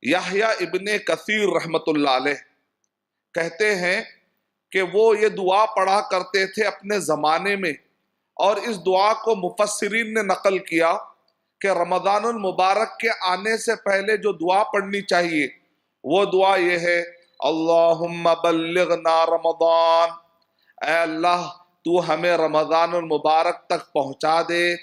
یحییٰ ابن کثیر رحمت اللہ علیہ کہتے ہیں کہ وہ یہ دعا پڑھا کرتے تھے اپنے زمانے میں، اور اس دعا کو مفسرین نے نقل کیا کہ رمضان المبارک کے آنے سے پہلے جو دعا پڑھنی چاہیے وہ دعا یہ ہے: اللہم بلغنا رمضان، اے اللہ تو ہمیں رمضان المبارک تک پہنچا دے،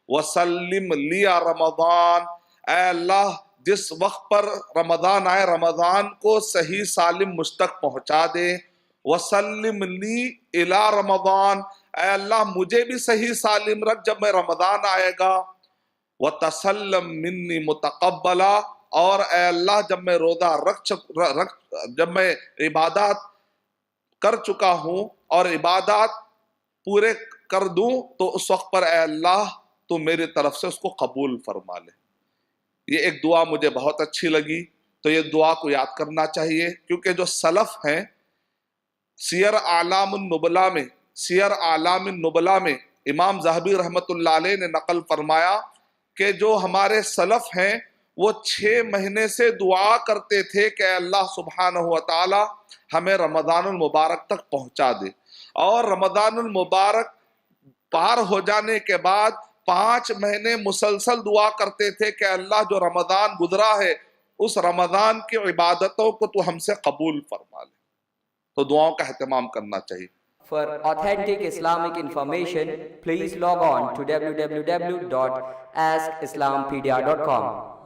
وسلم لیا رمضان، اے اللہ جس وقت پر رمضان آئے رمضان کو صحیح سالم مجھ تک پہنچا دے، وسلم لی الی رمضان، اے اللہ مجھے بھی صحیح سالم رکھ جب میں رمضان آئے گا، وتسلم منی متقبلا، اور اے اللہ جب میں روزہ جب میں عبادات کر چکا ہوں اور عبادات پورے کر دوں تو اس وقت پر اے اللہ تو میری طرف سے اس کو قبول فرما لے۔ یہ ایک دعا مجھے بہت اچھی لگی، تو یہ دعا کو یاد کرنا چاہیے، کیونکہ جو سلف ہیں سیر اعلام النبلاء میں امام ذہبی رحمت اللہ علیہ نے نقل فرمایا کہ جو ہمارے سلف ہیں وہ 6 مہینے سے دعا کرتے تھے کہ اے اللہ سبحانہ و تعالی ہمیں رمضان المبارک تک پہنچا دے، اور رمضان المبارک پار ہو جانے کے بعد 5 مہینے مسلسل دعا کرتے تھے کہ اللہ جو رمضان گزرا ہے اس رمضان کی عبادتوں کو تو ہم سے قبول فرما لے۔ تو دعاؤں کا اہتمام کرنا چاہیے۔ For authentic Islamic information, please log on to www.askislampedia.com.